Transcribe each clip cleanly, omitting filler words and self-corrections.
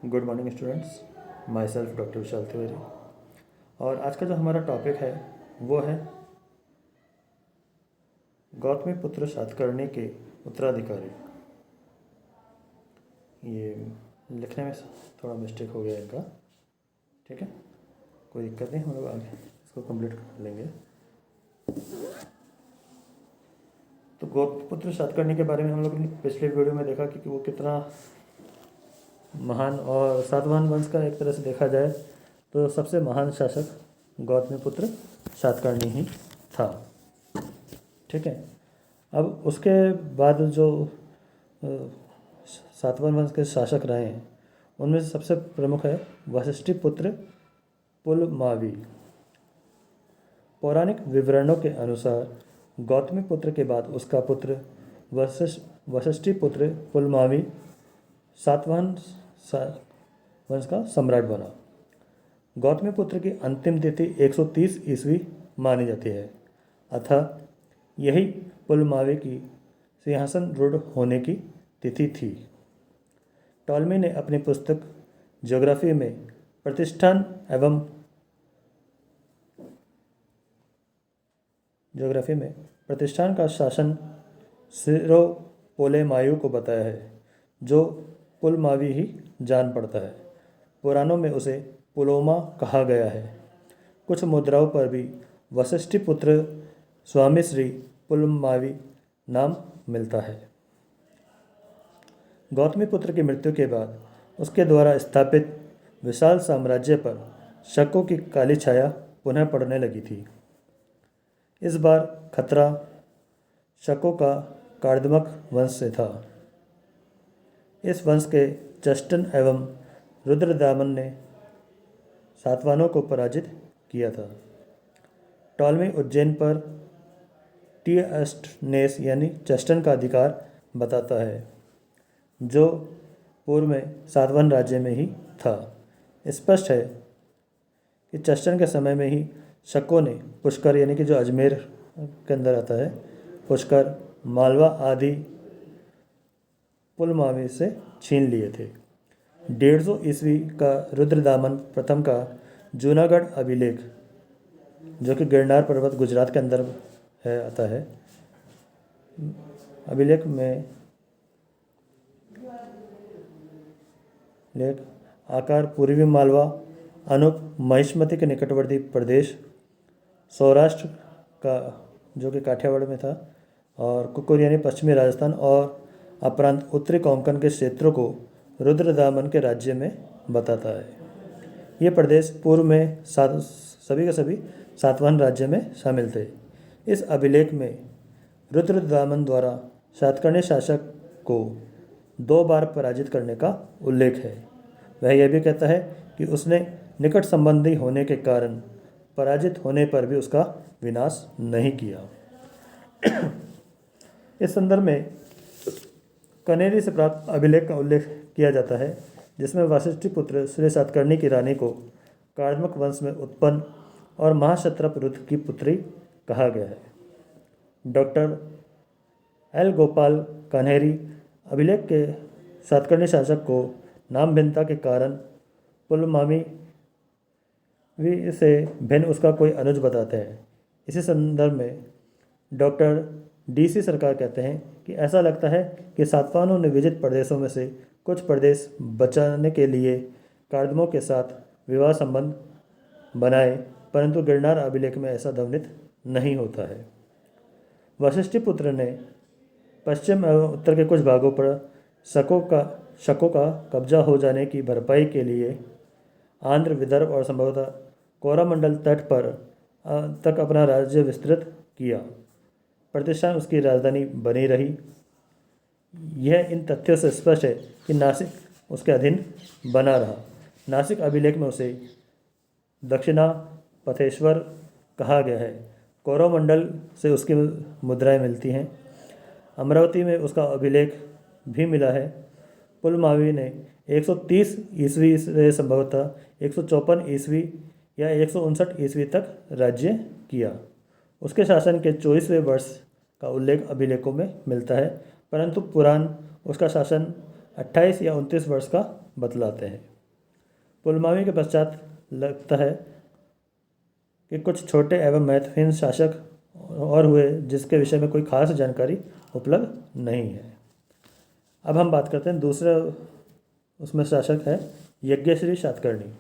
Good morning students. Myself doctor Vishal Tiwari. और आज का जो हमारा टॉपिक है वो है गौतमीपुत्र सातकर्णी के उत्तराधिकारी। ये लिखने में थोड़ा मिस्टेक हो गया इनका, ठीक है, कोई दिक्कत नहीं, हम लोग आगे इसको कंप्लीट कर लेंगे। तो गौतमीपुत्र सातकर्णी के बारे में हम लोग ने पिछले वीडियो में देखा कि वो कितना महान और सातवाहन वंश का एक तरह से देखा जाए तो सबसे महान शासक गौतमीपुत्र सातकर्णी ही था, ठीक है। अब उसके बाद जो सातवाहन वंश के शासक रहे हैं उनमें से सबसे प्रमुख है वशिष्ठिपुत्र पुलमावी। पौराणिक विवरणों के अनुसार गौतमीपुत्र के बाद उसका पुत्र वशिष्ठिपुत्र पुलमावी सातवाहन वंश का सम्राट बना। गौतमीपुत्र की अंतिम तिथि 130 ईस्वी मानी जाती है, अतः यही पुलमावी की सिंहासन रूढ़ होने की तिथि थी। टॉलमी ने अपनी पुस्तक ज्योग्राफी में प्रतिष्ठान का शासन सिरो पोलेमायु को बताया है, जो पुलमावी ही जान पड़ता है। पुराणों में उसे पुलोमा कहा गया है। कुछ मुद्राओं पर भी वशिष्ठिपुत्र स्वामी श्री पुलमावी नाम मिलता है। गौतमीपुत्र की मृत्यु के बाद उसके द्वारा स्थापित विशाल साम्राज्य पर शकों की काली छाया पुनः पड़ने लगी थी। इस बार खतरा शकों का कार्दमक वंश से था। इस वंश के जस्टन एवं रुद्रदामन ने सातवाहनों को पराजित किया था। टॉलमी उज्जैन पर टिएस्टनेस यानी जस्टन का अधिकार बताता है, जो पूर्व में सातवाहन राज्य में ही था। स्पष्ट है कि जस्टन के समय में ही शकों ने पुष्कर यानी कि जो अजमेर के अंदर आता है, पुष्कर, मालवा आदि पुलमावी से छीन लिए थे। 150 ईस्वी का रुद्रदामन प्रथम का जूनागढ़ अभिलेख, जो कि गिरनार पर्वत गुजरात के अंदर है आता है, अभिलेख में लेख आकार पूर्वी मालवा, अनूप, महिष्मती के निकटवर्ती प्रदेश, सौराष्ट्र का जो कि काठियावाड़ में था, और कुकुर यानी पश्चिमी राजस्थान और उपरांत उत्तरी कोंकण के क्षेत्रों को रुद्रदामन के राज्य में बताता है। ये प्रदेश पूर्व में सभी के सभी सातवाहन राज्य में शामिल थे। इस अभिलेख में रुद्रदामन द्वारा सातकर्णी शासक को 2 बार पराजित करने का उल्लेख है। वह यह भी कहता है कि उसने निकट संबंधी होने के कारण पराजित होने पर भी उसका विनाश नहीं किया। इस संदर्भ में कनेरी से प्राप्त अभिलेख का उल्लेख किया जाता है, जिसमें वशिष्ठिपुत्र श्री सातकर्णी की रानी को कार्दमक वंश में उत्पन्न और महाक्षत्रप रुद्र की पुत्री कहा गया है। डॉक्टर एल गोपाल कन्हेरी अभिलेख के सातकर्णी शासक को नाम भिन्नता के कारण पुलमावी से भिन्न उसका कोई अनुज बताते हैं। इसी संदर्भ में डॉक्टर DC सरकार कहते हैं कि ऐसा लगता है कि सातवाहनों ने विजित प्रदेशों में से कुछ प्रदेश बचाने के लिए कार्दमों के साथ विवाह संबंध बनाए, परंतु गिरनार अभिलेख में ऐसा ध्वनित नहीं होता है। वशिष्ठिपुत्र ने पश्चिम एवं उत्तर के कुछ भागों पर शकों का कब्जा हो जाने की भरपाई के लिए आंध्र, विदर्भ और संभवतः कोरामंडल तट पर तक अपना राज्य विस्तृत किया। प्रतिष्ठान उसकी राजधानी बनी रही। यह इन तथ्यों से स्पष्ट है कि नासिक उसके अधीन बना रहा। नासिक अभिलेख में उसे दक्षिणा पथेश्वर कहा गया है। कोरोमंडल से उसकी मुद्राएं मिलती हैं। अमरावती में उसका अभिलेख भी मिला है। पुलमावी ने 130 ईस्वी से संभवतः 154 ईस्वी या 159 ईस्वी तक राज्य किया। उसके शासन के 24वें वर्ष का उल्लेख अभिलेखों में मिलता है, परंतु पुराण उसका शासन 28 या 29 वर्ष का बतलाते हैं। पुलमावी के पश्चात लगता है कि कुछ छोटे एवं महत्वहीन शासक और हुए जिसके विषय में कोई खास जानकारी उपलब्ध नहीं है। अब हम बात करते हैं दूसरा उसमें शासक है यज्ञश्री सातकर्णी।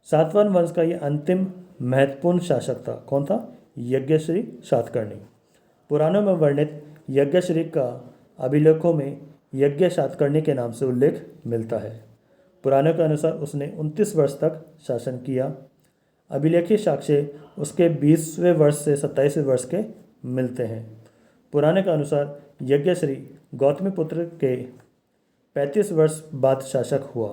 सातवाहन वंश का ये अंतिम महत्वपूर्ण शासक था। कौन था? यज्ञश्री सातकर्णी। पुराणों में वर्णित यज्ञश्री का अभिलेखों में यज्ञ सातकर्णी के नाम से उल्लेख मिलता है। पुराणों के अनुसार उसने 29 वर्ष तक शासन किया। अभिलेखी साक्ष्य उसके 20वें वर्ष से 27वें वर्ष के मिलते हैं। पुराने के अनुसार यज्ञश्री गौतमीपुत्र के 35 वर्ष बाद शासक हुआ,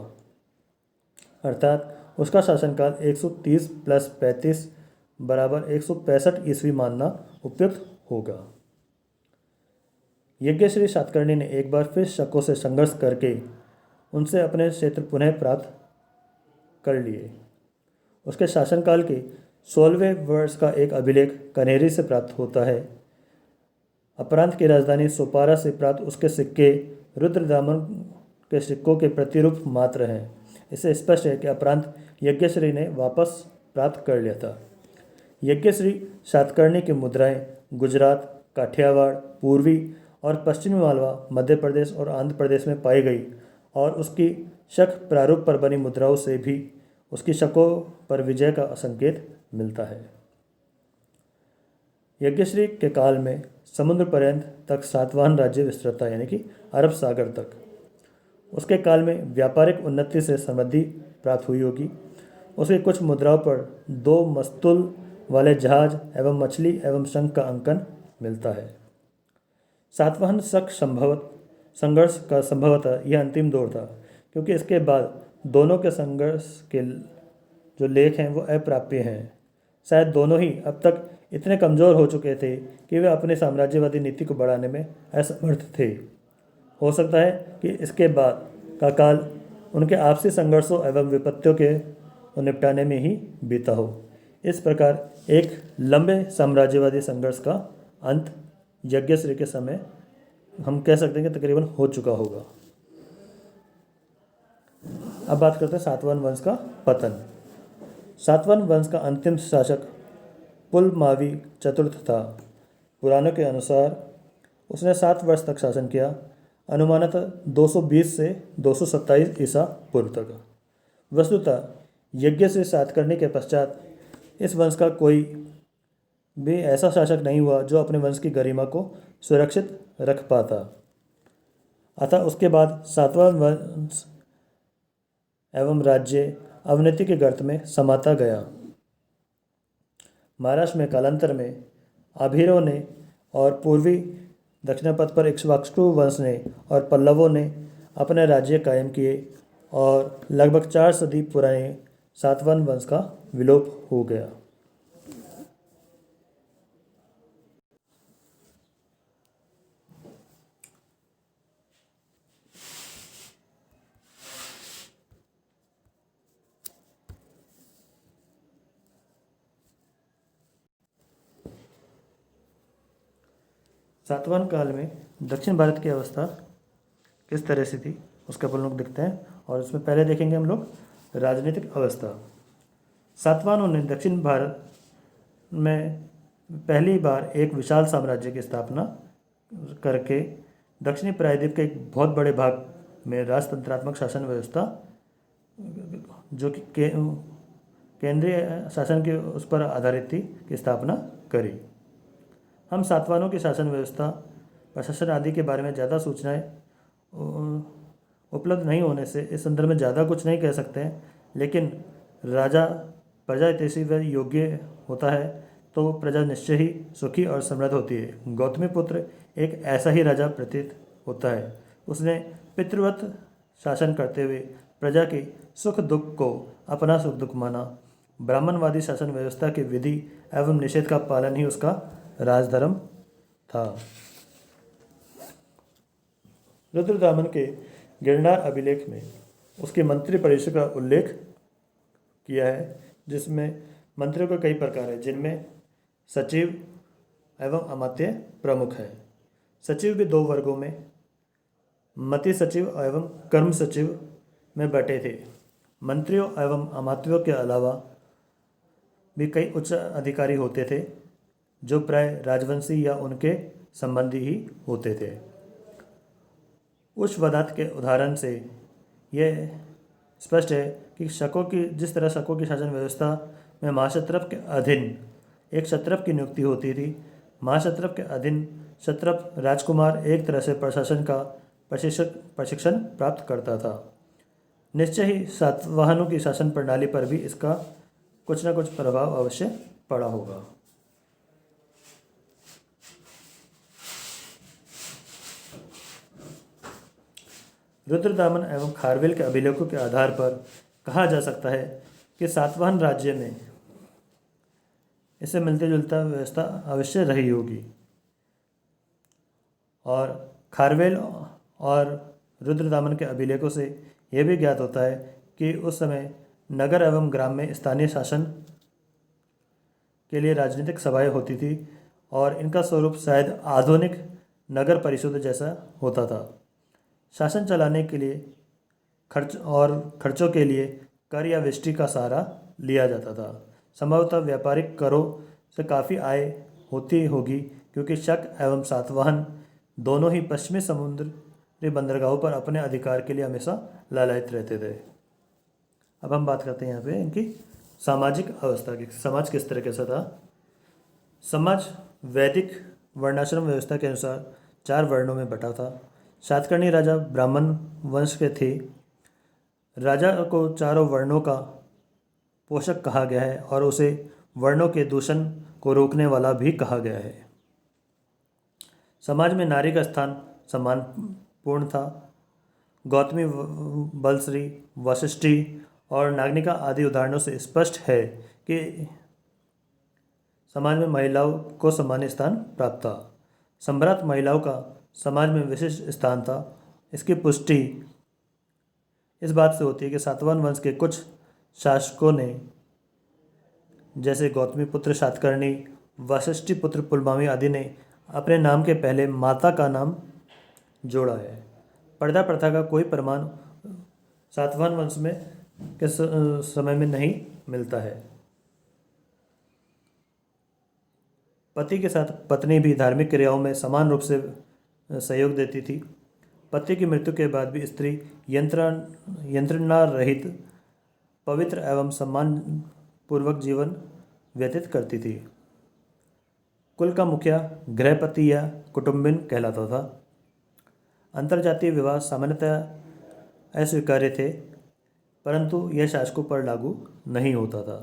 अर्थात उसका शासनकाल 130 प्लस 35 बराबर 165 ईस्वी मानना उपयुक्त होगा। यज्ञश्री सातकर्णी ने एक बार फिर शकों से संघर्ष करके उनसे अपने क्षेत्र पुनः प्राप्त कर लिए। उसके शासनकाल के 16वें वर्ष का एक अभिलेख कन्हेरी से प्राप्त होता है। अपरांत की राजधानी सोपारा से प्राप्त उसके सिक्के रुद्रदामन के सिक्कों के प्रतिरूप मात्र हैं। इससे स्पष्ट है कि अपरांत यज्ञश्री ने वापस प्राप्त कर लिया था। यज्ञश्री सातकर्णी की मुद्राएं गुजरात, काठियावाड़, पूर्वी और पश्चिमी मालवा, मध्य प्रदेश और आंध्र प्रदेश में पाई गई और उसकी शक प्रारूप पर बनी मुद्राओं से भी उसकी शकों पर विजय का संकेत मिलता है। यज्ञश्री के काल में समुद्र पर्यंत तक सातवाहन राज्य विस्तृत था, यानी कि अरब सागर तक। उसके काल में व्यापारिक उन्नति से समृद्धि प्राप्त हुई होगी। उसकी कुछ मुद्राओं पर 2 मस्तूल वाले जहाज एवं मछली एवं शंख का अंकन मिलता है। सातवाहन शक संघर्ष का संभवतः यह अंतिम दौर था, क्योंकि इसके बाद दोनों के संघर्ष के जो लेख हैं वो अप्राप्य हैं। शायद दोनों ही अब तक इतने कमज़ोर हो चुके थे कि वे अपनी साम्राज्यवादी नीति को बढ़ाने में असमर्थ थे। हो सकता है कि इसके बाद का काल उनके आपसी संघर्षों एवं विपत्तियों के निपटाने में ही बीता हो। इस प्रकार एक लंबे साम्राज्यवादी संघर्ष का अंत यज्ञश्री के समय हम कह सकते हैं कि तकरीबन हो चुका होगा। अब बात करते हैं सातवाहन वंश का पतन। सातवाहन वंश का अंतिम शासक पुलमावी चतुर्थ था। पुराणों के अनुसार उसने 7 वर्ष तक शासन किया, अनुमानतः 220 से 227 ईसा पूर्व तक। वस्तुतः यज्ञश्री सातकर्णी के पश्चात इस वंश का कोई भी ऐसा शासक नहीं हुआ जो अपने वंश की गरिमा को सुरक्षित रख पाता। अतः उसके बाद सातवाहन वंश एवं राज्य अवनति के गर्त में समाता गया। महाराष्ट्र में कालांतर में आभीरों ने और पूर्वी दक्षिणापथ पर इक्ष्वाकु वंश ने और पल्लवों ने अपने राज्य कायम किए और लगभग 4 सदी पुराने सातवाहन वंश का विलोप हो गया। सातवाहन काल में दक्षिण भारत की अवस्था किस तरह से थी उसका अपन लोग देखते हैं, और इसमें पहले देखेंगे हम लोग राजनीतिक अवस्था। सातवाहनों ने दक्षिण भारत में पहली बार एक विशाल साम्राज्य की स्थापना करके दक्षिणी प्रायद्वीप के एक बहुत बड़े भाग में राजतंत्रात्मक शासन व्यवस्था जो कि केंद्रीय शासन के उस पर आधारित थी की स्थापना करी। हम सातवाहनों की शासन व्यवस्था, प्रशासन आदि के बारे में ज़्यादा सूचनाएं उपलब्ध नहीं होने से इस संदर्भ में ज़्यादा कुछ नहीं कह सकते हैं, लेकिन राजा प्रजा हितैषी व योग्य होता है तो प्रजा निश्चय ही सुखी और समृद्ध होती है। गौतमीपुत्र एक ऐसा ही राजा प्रतीत होता है। उसने पितृवत शासन करते हुए प्रजा के सुख दुख को अपना सुख दुख माना। ब्राह्मणवादी शासन व्यवस्था की विधि एवं निषेध का पालन ही उसका राजधर्म था। रुद्रदामन के गिरनार अभिलेख में उसके मंत्री परिषद का उल्लेख किया है, जिसमें मंत्रियों के कई प्रकार हैं, जिनमें सचिव एवं अमात्य प्रमुख हैं। सचिव भी 2 वर्गों में मति सचिव एवं कर्म सचिव में बटे थे। मंत्रियों एवं अमात्यों के अलावा भी कई उच्च अधिकारी होते थे जो प्राय राजवंशी या उनके संबंधी ही होते थे। उच्च पदार्थ के उदाहरण से यह स्पष्ट है कि जिस तरह शकों की शासन व्यवस्था में महाक्षत्रप के अधीन एक क्षत्रप की नियुक्ति होती थी, महाक्षत्रप के अधीन क्षत्रप राजकुमार एक तरह से प्रशासन का प्रशिक्षण प्राप्त करता था। निश्चय ही सातवाहनों की शासन प्रणाली पर भी इसका कुछ न कुछ प्रभाव अवश्य पड़ा होगा। रुद्रदामन एवं खारवेल के अभिलेखों के आधार पर कहा जा सकता है कि सातवाहन राज्य में इससे मिलते जुलता व्यवस्था अवश्य रही होगी। और खारवेल और रुद्रदामन के अभिलेखों से यह भी ज्ञात होता है कि उस समय नगर एवं ग्राम में स्थानीय शासन के लिए राजनीतिक सभाएं होती थी और इनका स्वरूप शायद आधुनिक नगर परिषद जैसा होता था। शासन चलाने के लिए खर्चों के लिए कर या विष्टि का सहारा लिया जाता था। संभवतः व्यापारिक करों से काफ़ी आय होती होगी क्योंकि शक एवं सातवाहन दोनों ही पश्चिमी समुद्री बंदरगाहों पर अपने अधिकार के लिए हमेशा लालायित रहते थे। अब हम बात करते हैं यहाँ पे इनकी सामाजिक अवस्था की। समाज किस तरह कैसा था? समाज वैदिक वर्णाश्रम व्यवस्था के अनुसार 4 वर्णों में बटा था। सातकर्णी राजा ब्राह्मण वंश के थे। राजा को चारों वर्णों का पोषक कहा गया है और उसे वर्णों के दूषण को रोकने वाला भी कहा गया है। समाज में नारी का स्थान सम्मानपूर्ण था। गौतमी, बलश्री, वशिष्ठी और नागनिका आदि उदाहरणों से स्पष्ट है कि समाज में महिलाओं को सामान्य स्थान प्राप्त था। सम्भ्रात महिलाओं का समाज में विशिष्ट स्थान था। इसकी पुष्टि इस बात से होती है कि सातवाहन वंश के कुछ शासकों ने जैसे गौतमी पुत्र सातकर्णी, वशिष्ठी पुत्र पुलमावी आदि ने अपने नाम के पहले माता का नाम जोड़ा है। पर्दा प्रथा का कोई प्रमाण सातवाहन वंश में के समय में नहीं मिलता है। पति के साथ पत्नी भी धार्मिक क्रियाओं में समान रूप से सहयोग देती थी। पति की मृत्यु के बाद भी स्त्री यंत्रणा रहित पवित्र एवं सम्मान पूर्वक जीवन व्यतीत करती थी। कुल का मुखिया गृहपति या कुटुंबिन कहलाता था। अंतरजातीय विवाह सामान्यतः अस्वीकार्य थे, परंतु यह शासकों पर लागू नहीं होता था।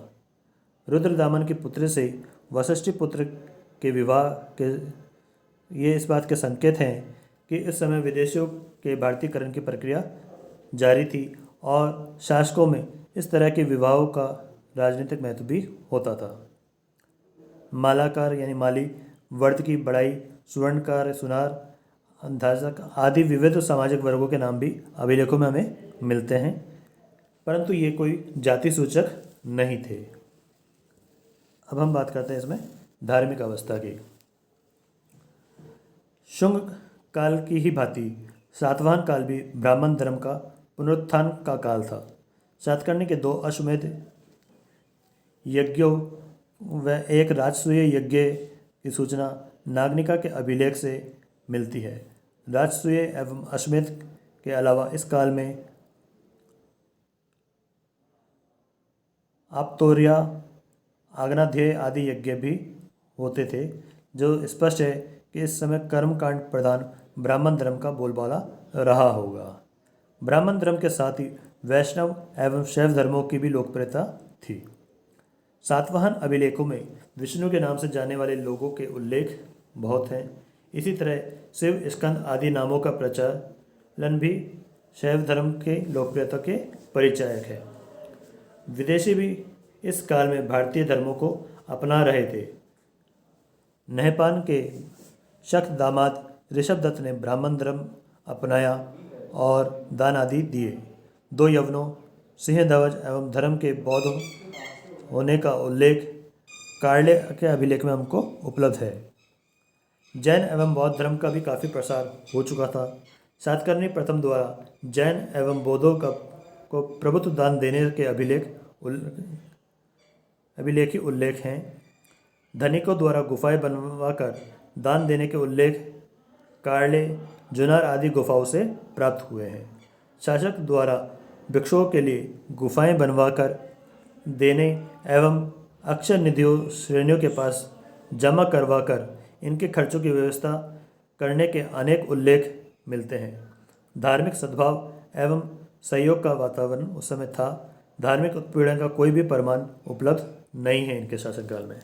रुद्रदामन की पुत्री से वशिष्ठी पुत्र के विवाह के ये इस बात के संकेत हैं कि इस समय विदेशियों के भारतीयकरण की प्रक्रिया जारी थी और शासकों में इस तरह के विवाहों का राजनीतिक महत्व भी होता था। मालाकार यानी माली, वर्द की बढ़ाई, सुवर्णकार, सुनार, अंधाजक आदि विविध सामाजिक वर्गों के नाम भी अभिलेखों में हमें मिलते हैं, परंतु ये कोई जाति सूचक नहीं थे। अब हम बात करते हैं इसमें धार्मिक अवस्था की। शुंग काल की ही भांति सातवाहन काल भी ब्राह्मण धर्म का पुनरुत्थान का काल था। सातकर्णी के 2 अश्वमेध यज्ञों व एक राजसूय यज्ञ की सूचना नागनिका के अभिलेख से मिलती है। राजसूय एवं अश्वमेध के अलावा इस काल में आपतोर्या, आग्नाध्यय आदि यज्ञ भी होते थे, जो स्पष्ट है कि इस समय कर्मकांड प्रधान ब्राह्मण धर्म का बोलबाला रहा होगा। ब्राह्मण धर्म के साथ ही वैष्णव एवं शैव धर्मों की भी लोकप्रियता थी। सातवाहन अभिलेखों में विष्णु के नाम से जाने वाले लोगों के उल्लेख बहुत हैं। इसी तरह शिव, स्कंद आदि नामों का प्रचलन भी शैव धर्म के लोकप्रियता के परिचायक है। विदेशी भी इस काल में भारतीय धर्मों को अपना रहे थे। नहपान के शक्त दामाद ऋषभदत्त ने ब्राह्मण धर्म अपनाया और दान आदि दिए। 2 यवनों सिंहध्वज एवं धर्म के बौद्ध होने का उल्लेख कार्ले के अभिलेख में हमको उपलब्ध है। जैन एवं बौद्ध धर्म का भी काफ़ी प्रसार हो चुका था। सातकर्णी प्रथम द्वारा जैन एवं बौद्धों को प्रभुत्व दान देने के अभिलेखी उल्लेख हैं। धनिकों द्वारा गुफाएं बनवाकर दान देने के उल्लेख कार्ले, जुनार आदि गुफाओं से प्राप्त हुए हैं। शासक द्वारा भिक्षुओं के लिए गुफाएं बनवाकर देने एवं अक्षय निधियों श्रेणियों के पास जमा करवाकर इनके खर्चों की व्यवस्था करने के अनेक उल्लेख मिलते हैं। धार्मिक सद्भाव एवं सहयोग का वातावरण उस समय था। धार्मिक उत्पीड़न का कोई भी प्रमाण उपलब्ध नहीं है इनके शासनकाल में।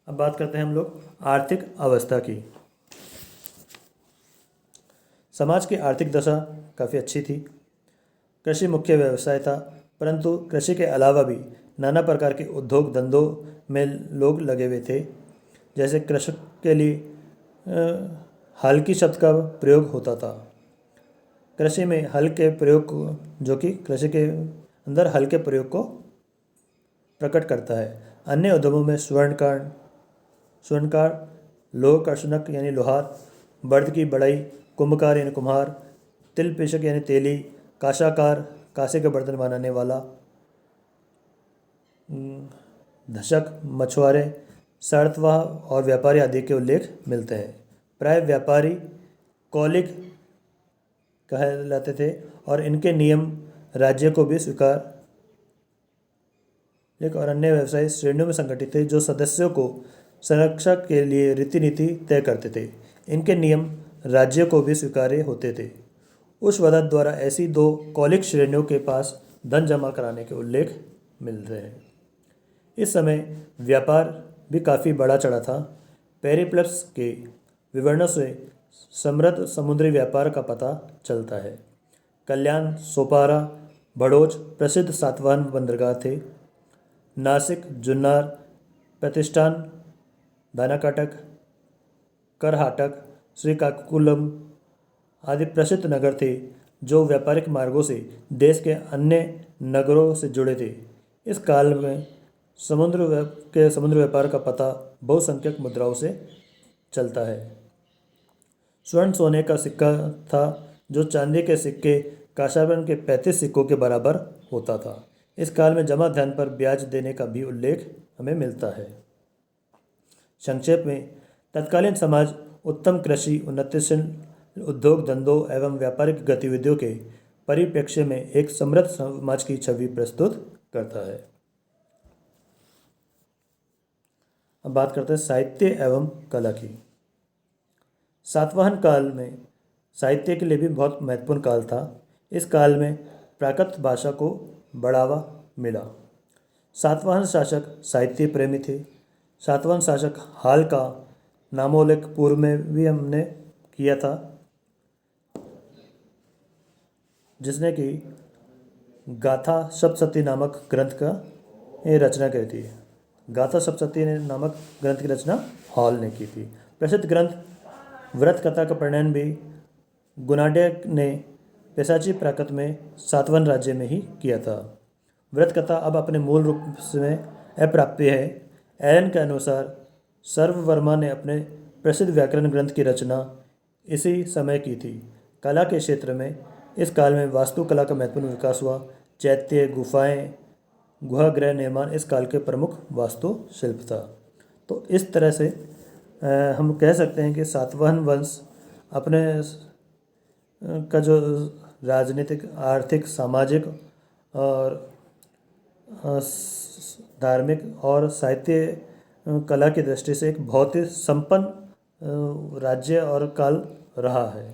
अब बात करते हैं हम लोग आर्थिक अवस्था की। समाज की आर्थिक दशा काफ़ी अच्छी थी। कृषि मुख्य व्यवसाय था, परंतु कृषि के अलावा भी नाना प्रकार के उद्योग धंधों में लोग लगे हुए थे। जैसे कृषक के लिए हल्की शब्द का प्रयोग होता था। कृषि में हल के प्रयोग को, जो कि कृषि के अंदर हल के प्रयोग को प्रकट करता है। अन्य उद्यमों में स्वर्णकार, लोह कर्षणक यानी लोहार, बर्द की बढ़ई, कुंभकार यानी कुम्हार, तिल पेशक यानी तेली, काशाकार कांसे के बर्तन बनाने वाला, धशक, मछुआरे, सारथवाह और व्यापारी आदि के उल्लेख मिलते हैं। प्राय व्यापारी कौलिक कहलाते थे और इनके नियम राज्य को भी स्वीकार एक और अन्य व्यवसाय श्रेणियों में संगठित थे, जो सदस्यों को संरक्षा के लिए रीति नीति तय करते थे। इनके नियम राज्य को भी स्वीकार्य होते थे। उष्वदत्त द्वारा ऐसी दो कौलिक श्रेणियों के पास धन जमा कराने के उल्लेख मिलते हैं। इस समय व्यापार भी काफ़ी बढ़ा चढ़ा था। पेरिप्लस के विवरणों से समृद्ध समुद्री व्यापार का पता चलता है। कल्याण, सोपारा, भड़ोच प्रसिद्ध सातवाहन बंदरगाह थे। नासिक, जुन्नर, प्रतिष्ठान, दानाकाटक, करहाटक, श्रीकाकुलम आदि प्रसिद्ध नगर थे, जो व्यापारिक मार्गों से देश के अन्य नगरों से जुड़े थे। इस काल में समुद्र व्यापार का पता बहुसंख्यक मुद्राओं से चलता है। स्वर्ण सोने का सिक्का था, जो चांदी के सिक्के कांसाबन के 35 सिक्कों के बराबर होता था। इस काल में जमा धन पर ब्याज देने का भी उल्लेख हमें मिलता है। संक्षेप में तत्कालीन समाज उत्तम कृषि, उन्नतिशील उद्योग धंधों एवं व्यापारिक गतिविधियों के परिप्रेक्ष्य में एक समृद्ध समाज की छवि प्रस्तुत करता है। अब बात करते हैं साहित्य एवं कला की। सातवाहन काल में साहित्य के लिए भी बहुत महत्वपूर्ण काल था। इस काल में प्राकृत भाषा को बढ़ावा मिला। सातवाहन शासक साहित्य प्रेमी थे। सातवाहन शासक हाल का नामोल्लेख पूर्व में भी हमने किया था, जिसने कि गाथा सप्तशती नामक ग्रंथ का रचना की थी। गाथा सप्तशती नामक ग्रंथ की रचना हॉल ने की थी। प्रसिद्ध ग्रंथ व्रत कथा का प्रणयन भी गुणाढ्य ने पेशाची प्राकृत में सातवाहन राज्य में ही किया था। व्रत कथा अब अपने मूल रूप में अप्राप्य है। एलन के अनुसार सर्ववर्मा ने अपने प्रसिद्ध व्याकरण ग्रंथ की रचना इसी समय की थी। कला के क्षेत्र में इस काल में वास्तुकला का महत्वपूर्ण विकास हुआ। चैत्य, गुफाएं, गुहागृह निर्माण इस काल के प्रमुख वास्तुशिल्प था। तो इस तरह से हम कह सकते हैं कि सातवाहन वंश अपने का जो राजनीतिक, आर्थिक, सामाजिक और धार्मिक और साहित्य कला की दृष्टि से एक बहुत ही संपन्न राज्य और काल रहा है।